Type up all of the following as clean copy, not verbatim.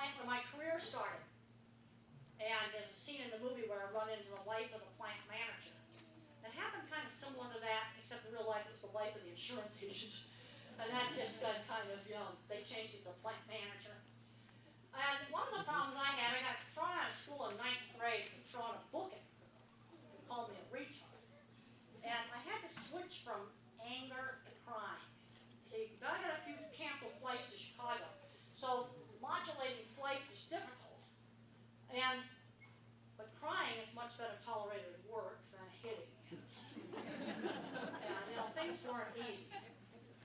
plant where my career started. And there's a scene in the movie where I run into the wife of the plant manager. It happened kind of similar to that, except in real life it was the wife of the insurance agent. And that just got kind of, they changed it to plant manager. And one of the problems I had, I got thrown out of school in 9th grade for throwing a book at me. They called me a retard. And I had to switch from anger to crying. See, I had a few canceled flights to Chicago. So modulating flights is difficult. But crying is much better tolerated at work than hitting is. And things weren't easy.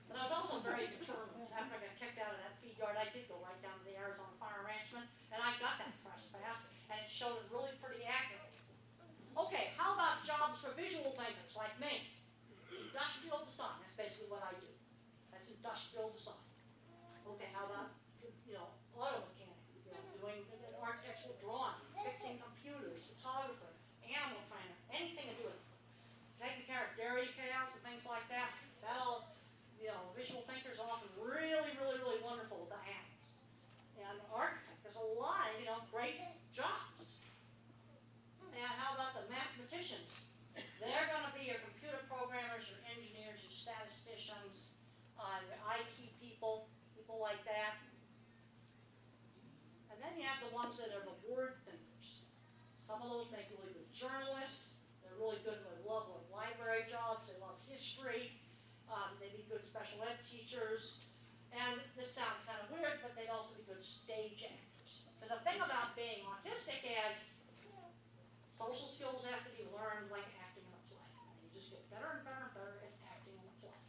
But I was also very determined. After I got kicked out of that feed yard, I did go right down to the Arizona Farm Ranchman, and I got that press pass, and it showed it really pretty accurately. Okay, how about jobs for visual thinkers like me? Industrial design, that's basically what I do. That's industrial design. Okay, how about, auto mechanic, doing architectural drawing, fixing computers, photographer, animal trainer, anything to do with taking care of dairy cows and things like that. That'll, visual thinkers are often really, really, really wonderful with the animals. And architect, there's a lot of, great jobs. And how about the mathematicians? They're going to be your computer programmers, your engineers, your statisticians, your IT people like that. And then you have the ones that are the word thinkers. Some of those make really good journalists. They're really good at level of library jobs. They love history. They'd be good special ed teachers. And this sounds kind of weird, but they'd also be good stage actors. Because the thing about being autistic is social skills have to be learned like acting in a play. And you just get better and better and better at acting in a play.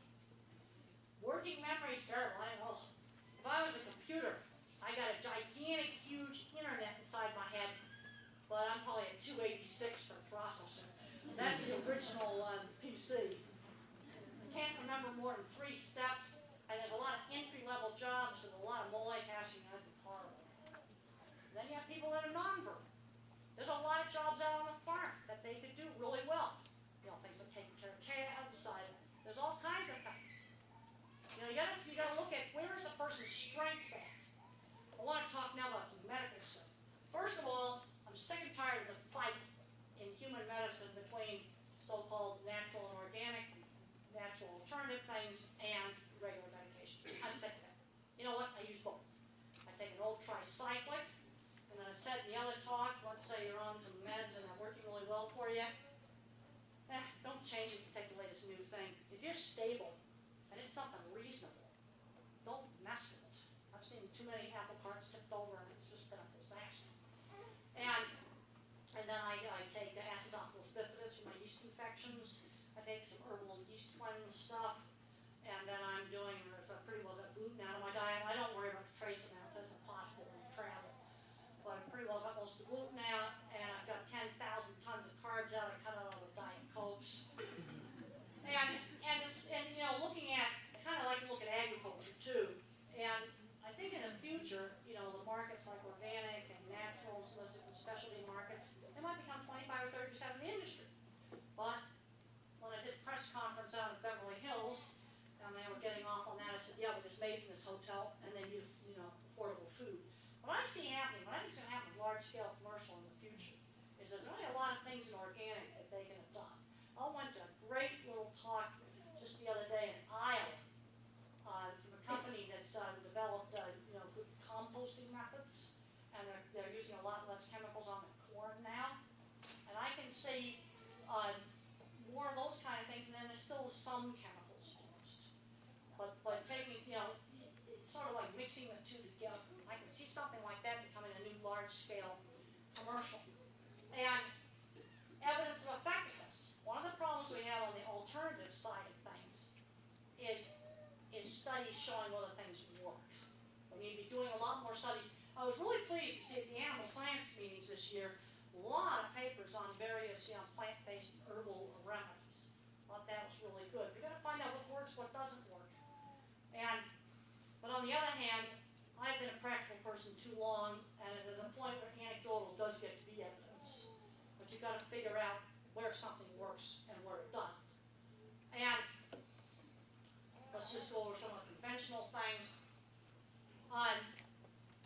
Working memory is terrible. I know. If I was a computer, I got a gigantic, huge internet inside my head, but I'm probably at 286 for processor. That's the original PC. I can't remember more than 3 steps, and there's a lot of entry-level jobs and a lot of multitasking. That'd be horrible. Then you have people that are nonverbal. There's a lot of jobs out on the farm that they could do really well. Things like taking care of calves. There's all kinds of things. You gotta look at where is a person's strengths at. I want to talk now about some medical stuff. First of all, I'm sick and tired of the fight in human medicine between so-called natural and organic, natural alternative things, and regular medication. I'm sick of it. You know what? I use both. I take an old tricyclic, and then I said in the other talk, let's say you're on some meds and they're working really well for you. Don't change it to take the latest new thing. If you're stable, and it's something reasonable, don't mess with it. I've seen too many apple carts tipped over, and it's just been a disaster. And then I take acidophilus bifidus for my yeast infections. I take some herbal yeast cleanse stuff. And then I'm doing, if I pretty well got gluten out of my diet, I don't worry about the trace amounts. That's impossible when you travel. But I've pretty well got most of the gluten out, and I've got 10,000 tons of carbs out. I cut out all the Diet Cokes. And looking at, I kind of like to look at agriculture too. And I think in the future, the markets like organic and natural, some of the different specialty markets, they might become 25 or 30% of the industry. But when I did a press conference out in Beverly Hills, and they were getting off on that, I said, yeah, but there's maids in this hotel, and they need, affordable food. What I see happening, what I think is going to happen with large-scale commercial in the future, is there's really a lot of things in organic that they can adopt. I went to a great little talk just the other day in Iowa from a company that's developed good composting methods, and they're using a lot less chemicals on the corn now. And I can see more of those kind of things, and then there's still some chemicals used. But taking, it's sort of like mixing the two together. I can see something like that becoming a new large-scale commercial. And evidence of effectiveness. One of the problems we have on the alternative side of things is studies showing whether things work. We need to be doing a lot more studies. I was really pleased to see at the animal science meetings this year, a lot of papers on various plant-based herbal remedies. I thought that was really good. We've got to find out what works, what doesn't work. But on the other hand, I've been a practical person too long, and there's a point where anecdotal does get to be evidence. But you've got to figure out where something works and where it doesn't. And let's just go over some of the conventional things.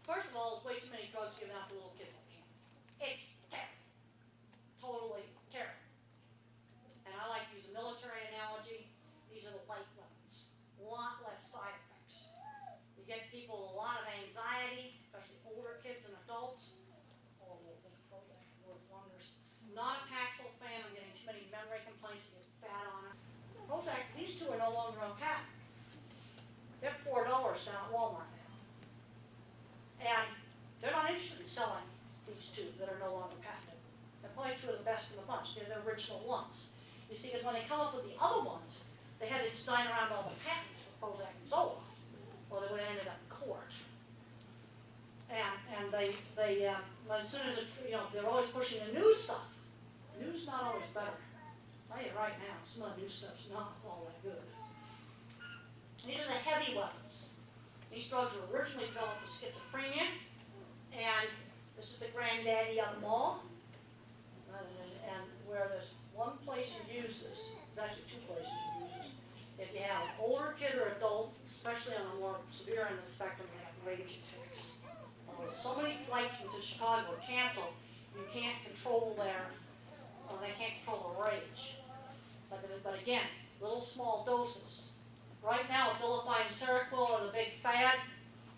First of all, there's way too too many drugs given out to little kids like candy. It's terrible. Totally terrible. And I like to use a military analogy. These are the light weapons. A lot less side effects. You get people with a lot of anxiety, especially older kids and adults. Oh, wonders. Not a Paxil fan. I'm getting too many memory complaints and get fat on it. Prozac, these two are no longer on patent. They're $4 down at Walmart now. And they're not interested in selling these two that are no longer patented. They're probably two of the best in the bunch. They're the original ones. You see, because when they come up with the other ones, they had to design around all the patents for Prozac and Zoloft, or they would have ended up in court. And they as soon as they're always pushing the new stuff. The new's not always better. I'll tell you right now, some of the new stuff's not all that good. These are the heavy weapons. These drugs were originally developed for schizophrenia, and this is the granddaddy of them all. And where there's one place you use this, there's actually two places you use this. If you have an older kid or adult, especially on the more severe end of the spectrum, they have rage attacks. So many flights into Chicago are canceled, you can't control they can't control the rage. But again, little small doses. Right now, Abilify and Seroquel are the big fad.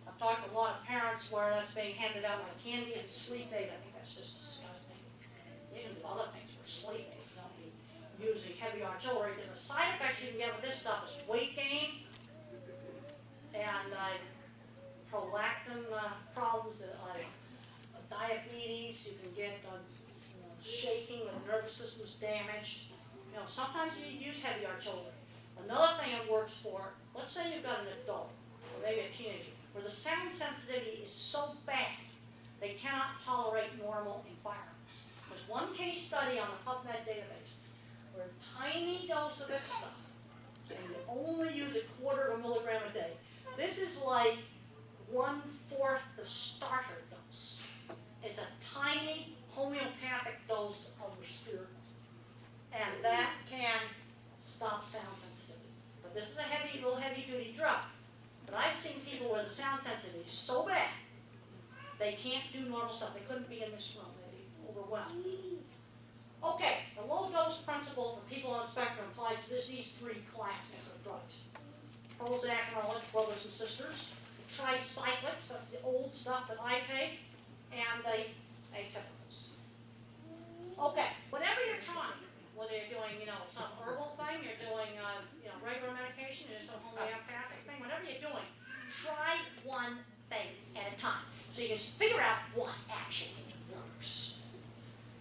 I've talked to a lot of parents where that's being handed out like candy as a sleep aid. I think that's just disgusting. You can do other things for sleep aids. Don't be using heavy artillery, because the side effects you can get with this stuff is weight gain and prolactin problems, diabetes. You can get shaking when the nervous system is damaged. Sometimes you use heavy artillery. Another thing it works for, let's say you've got an adult, or maybe a teenager, where the sound sensitivity is so bad they cannot tolerate normal environments. There's one case study on the PubMed database where a tiny dose of this stuff, and you only use a quarter of a milligram a day. This is like 1/4 the starter dose. It's a tiny homeopathic dose of risperidone. And that can stop sound sensitivity. But this is a real heavy-duty drug. But I've seen people where the sound sensitivity is so bad, they can't do normal stuff. They couldn't be in this room. They'd be overwhelmed. Okay, the low-dose principle for people on the spectrum applies to these three classes of drugs. Prozac and all its brothers and sisters. Tricyclics, that's the old stuff that I take. And the atypicals. Okay, whatever you're trying, whether you're doing, some herbal thing, you're doing, regular medication, you're doing some homeopathic thing, whatever you're doing, try one thing at a time. So you can figure out what actually works.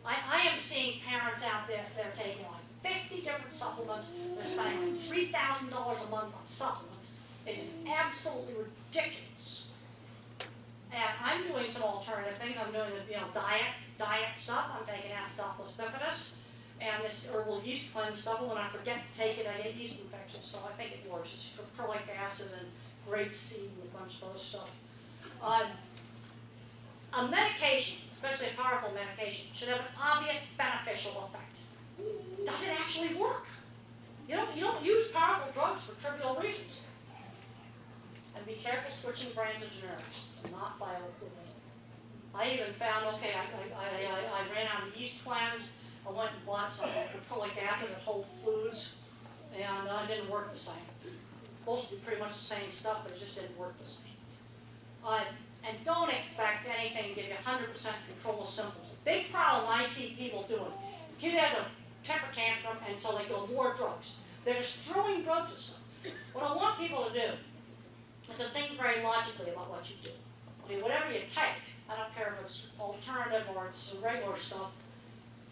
I am seeing parents out there, they're taking like 50 different supplements, they're spending like $3,000 a month on supplements. It's just absolutely ridiculous. And I'm doing some alternative things. I'm doing the diet stuff. I'm taking Acidophilus bifidus and this herbal yeast cleanse stuff. And when I forget to take it, I get yeast infections. So I think it works. It's perlic acid and grapeseed and a bunch of other stuff. A medication, especially a powerful medication, should have an obvious beneficial effect. Does it actually work? You don't use powerful drugs for trivial reasons. And be careful switching brands of generics, not bioequivalent. I even found, I ran out of yeast cleanse. I went and bought some caprylic acid at Whole Foods, and it didn't work the same. Supposed to be pretty much the same stuff, but it just didn't work the same. And don't expect anything to give you 100% control of symptoms. The big problem I see people doing, the kid has a temper tantrum, and so they go more drugs. They're just throwing drugs at stuff. What I want people to do is to think very logically about what you do. Okay, whatever you take, I don't care if it's alternative or it's regular stuff,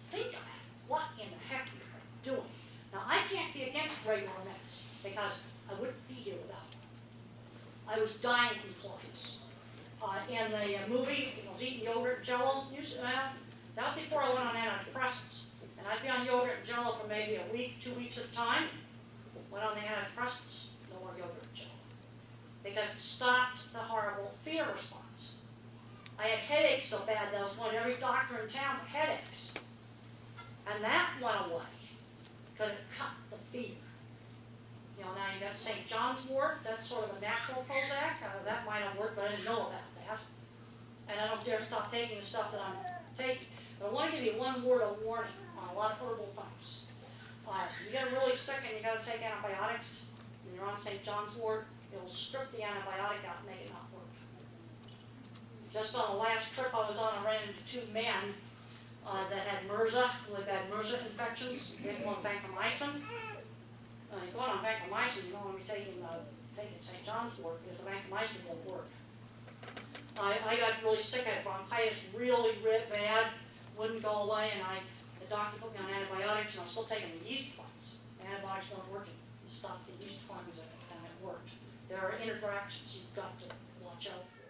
think about what in the heck you're doing. Now, I can't be against regular meds because I wouldn't be here without them. I was dying from colitis. In the movie, I was eating yogurt and Jell-O. That was before I went on antidepressants. And I'd be on yogurt and Jell-O for maybe a week, 2 weeks at a time. Went on the antidepressants, no more yogurt and Jell-O. Because it stopped the horrible fear response. I had headaches so bad that I was going to every doctor in town for headaches. And that went away because it cut the fear. Now you got St. John's wort, that's sort of a natural Prozac. That might have worked, but I didn't know about that. and I don't dare stop taking the stuff that I'm taking. But I want to give you one word of warning on a lot of herbal things. You get really sick and you got to take antibiotics, and you're on St. John's wort, it'll strip the antibiotic out and make it not work. Just on the last trip I was on, I ran into two men that had MRSA, really bad MRSA infections. They gave one vancomycin. You go on vancomycin, you don't want to be taking St. John's wort because the vancomycin won't work. I got really sick, I had bronchitis really bad, wouldn't go away, and the doctor put me on antibiotics, and I'm still taking the yeast cleanse. The antibiotics weren't working. You stopped the yeast cleanse and it worked. There are interactions you've got to watch out for.